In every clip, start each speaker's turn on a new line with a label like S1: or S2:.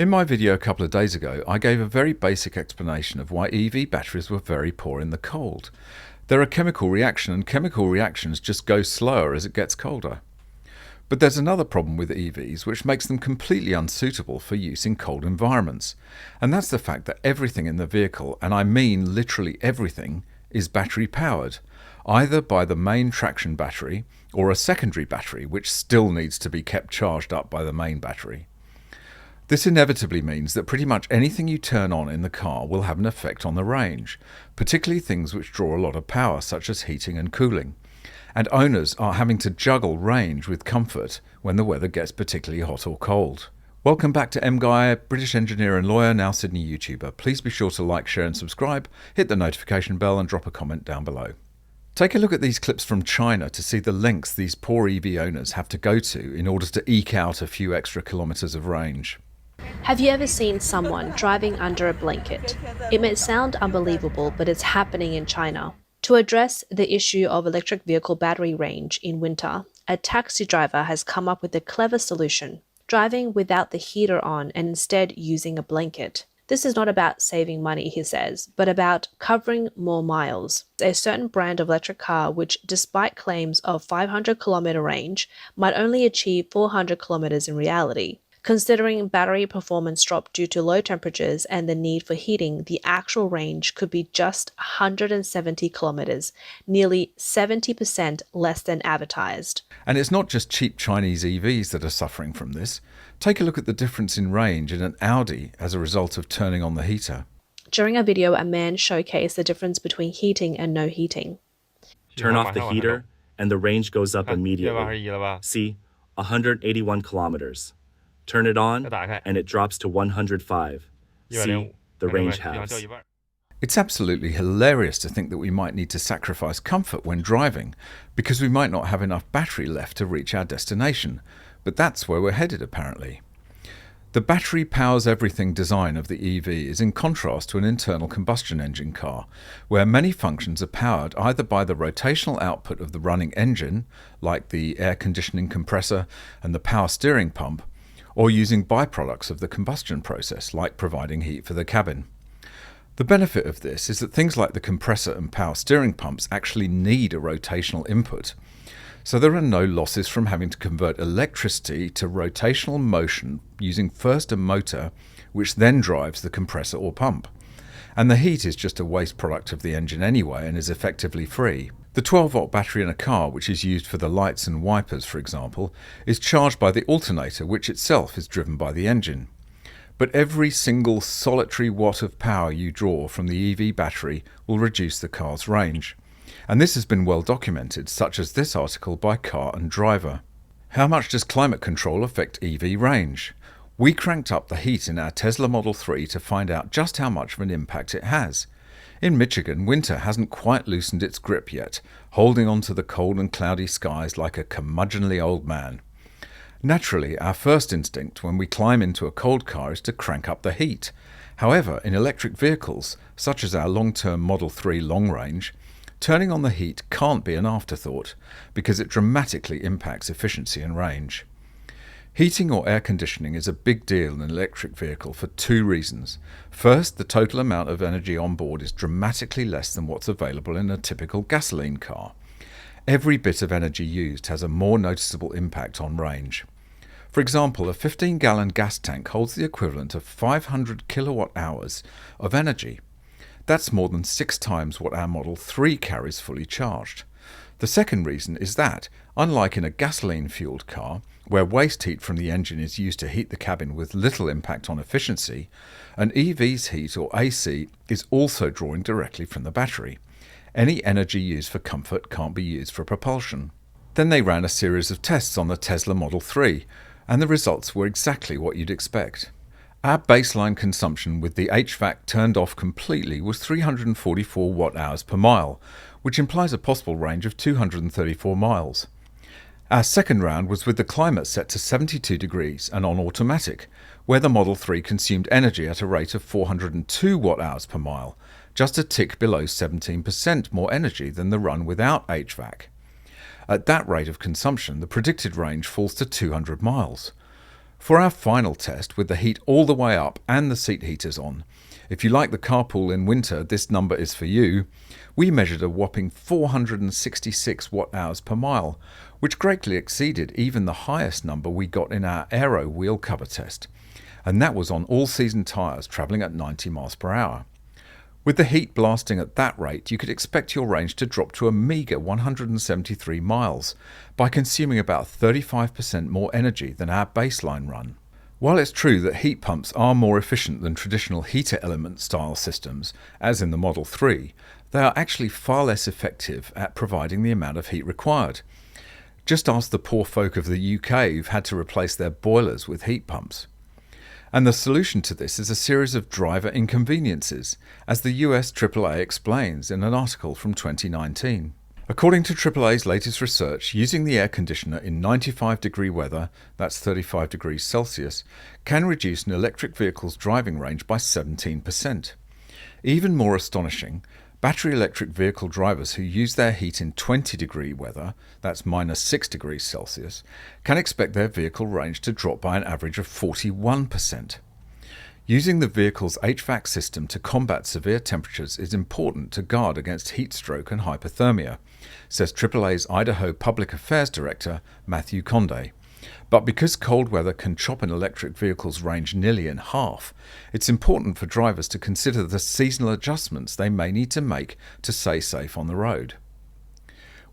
S1: In my video a couple of days ago, I gave a very basic explanation of why EV batteries were very poor in the cold. They're a chemical reaction, and chemical reactions just go slower as it gets colder. But there's another problem with EVs which makes them completely unsuitable for use in cold environments, and that's the fact that everything in the vehicle, and I mean literally everything, is battery powered, either by the main traction battery or a secondary battery which still needs to be kept charged up by the main battery. This inevitably means that pretty much anything you turn on in the car will have an effect on the range, particularly things which draw a lot of power such as heating and cooling. And owners are having to juggle range with comfort when the weather gets particularly hot or cold. Welcome back to MGUY, British engineer and lawyer, now Sydney YouTuber. Please be sure to like, share and subscribe, hit the notification bell and drop a comment down below. Take a look at these clips from China to see the lengths these poor EV owners have to go to in order to eke out a few extra kilometres of range.
S2: Have you ever seen someone driving under a blanket? It may sound unbelievable, but it's happening in China. To address the issue of electric vehicle battery range in winter, a taxi driver has come up with a clever solution, driving without the heater on and instead using a blanket. This is not about saving money, he says, but about covering more miles. A certain brand of electric car which, despite claims of 500-kilometer range, might only achieve 400 kilometers in reality. Considering battery performance drop due to low temperatures and the need for heating, the actual range could be just 170 kilometers, nearly 70% less than advertised.
S1: And it's not just cheap Chinese EVs that are suffering from this. Take a look at the difference in range in an Audi as a result of turning on the heater.
S2: During a video, a man showcased the difference between heating and no heating.
S3: Turn off the heater and the range goes up immediately. See, 181 kilometers. Turn it on and it drops to 105. See, the range halves.
S1: It's absolutely hilarious to think that we might need to sacrifice comfort when driving because we might not have enough battery left to reach our destination, but that's where we're headed apparently. The battery powers everything design of the EV is in contrast to an internal combustion engine car, where many functions are powered either by the rotational output of the running engine, like the air conditioning compressor and the power steering pump, or using byproducts of the combustion process, like providing heat for the cabin. The benefit of this is that things like the compressor and power steering pumps actually need a rotational input, so there are no losses from having to convert electricity to rotational motion using first a motor, which then drives the compressor or pump. And the heat is just a waste product of the engine anyway and is effectively free. The 12-volt battery in a car, which is used for the lights and wipers, for example, is charged by the alternator, which itself is driven by the engine. But every single solitary watt of power you draw from the EV battery will reduce the car's range. And this has been well documented, such as this article by Car and Driver. How much does climate control affect EV range? We cranked up the heat in our Tesla Model 3 to find out just how much of an impact it has. In Michigan, winter hasn't quite loosened its grip yet, holding on to the cold and cloudy skies like a curmudgeonly old man. Naturally, our first instinct when we climb into a cold car is to crank up the heat. However, in electric vehicles, such as our long-term Model 3 long range, turning on the heat can't be an afterthought because it dramatically impacts efficiency and range. Heating or air conditioning is a big deal in an electric vehicle for two reasons. First, the total amount of energy on board is dramatically less than what's available in a typical gasoline car. Every bit of energy used has a more noticeable impact on range. For example, a 15-gallon gas tank holds the equivalent of 500 kilowatt hours of energy. That's more than 6 times what our Model 3 carries fully charged. The second reason is that, unlike in a gasoline-fueled car, where waste heat from the engine is used to heat the cabin with little impact on efficiency, an EV's heat, or AC, is also drawing directly from the battery. Any energy used for comfort can't be used for propulsion. Then they ran a series of tests on the Tesla Model 3, and the results were exactly what you'd expect. Our baseline consumption with the HVAC turned off completely was 344 watt-hours per mile, which implies a possible range of 234 miles. Our second round was with the climate set to 72 degrees and on automatic, where the Model 3 consumed energy at a rate of 402 watt-hours per mile, just a tick below 17% more energy than the run without HVAC. At that rate of consumption, the predicted range falls to 200 miles. For our final test, with the heat all the way up and the seat heaters on, if you like the carpool in winter, this number is for you, we measured a whopping 466 watt-hours per mile, which greatly exceeded even the highest number we got in our aero wheel cover test, and that was on all-season tyres travelling at 90 miles per hour. With the heat blasting at that rate, you could expect your range to drop to a meagre 173 miles by consuming about 35% more energy than our baseline run. While it's true that heat pumps are more efficient than traditional heater element style systems, as in the Model 3, they are actually far less effective at providing the amount of heat required. Just ask the poor folk of the UK who've had to replace their boilers with heat pumps. And the solution to this is a series of driver inconveniences, as the US AAA explains in an article from 2019. According to AAA's latest research, using the air conditioner in 95-degree weather, that's 35 degrees Celsius, can reduce an electric vehicle's driving range by 17%. Even more astonishing, battery electric vehicle drivers who use their heat in 20-degree weather, that's minus 6 degrees Celsius, can expect their vehicle range to drop by an average of 41%. Using the vehicle's HVAC system to combat severe temperatures is important to guard against heat stroke and hypothermia, says AAA's Idaho Public Affairs Director Matthew Conde. But because cold weather can chop an electric vehicle's range nearly in half, it's important for drivers to consider the seasonal adjustments they may need to make to stay safe on the road.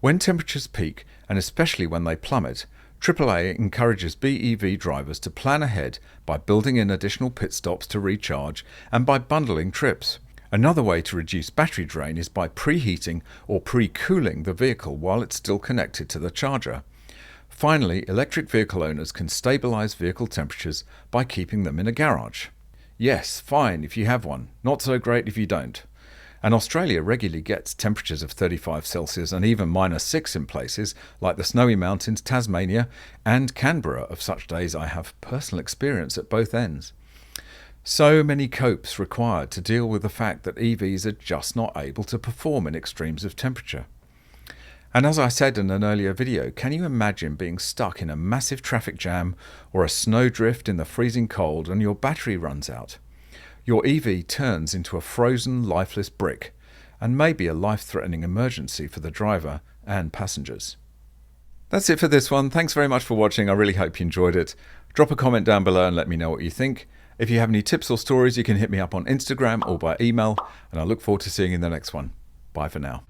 S1: When temperatures peak, and especially when they plummet, AAA encourages BEV drivers to plan ahead by building in additional pit stops to recharge and by bundling trips. Another way to reduce battery drain is by preheating or pre-cooling the vehicle while it's still connected to the charger. Finally, electric vehicle owners can stabilize vehicle temperatures by keeping them in a garage. Yes, fine if you have one, not so great if you don't. And Australia regularly gets temperatures of 35 Celsius and even minus 6 in places like the Snowy Mountains, Tasmania and Canberra. Of such days I have personal experience at both ends. So many copes required to deal with the fact that EVs are just not able to perform in extremes of temperature. And as I said in an earlier video, can you imagine being stuck in a massive traffic jam or a snowdrift in the freezing cold and your battery runs out? Your EV turns into a frozen, lifeless brick, and may be a life-threatening emergency for the driver and passengers. That's it for this one. Thanks very much for watching. I really hope you enjoyed it. Drop a comment down below and let me know what you think. If you have any tips or stories, you can hit me up on Instagram or by email, and I look forward to seeing you in the next one. Bye for now.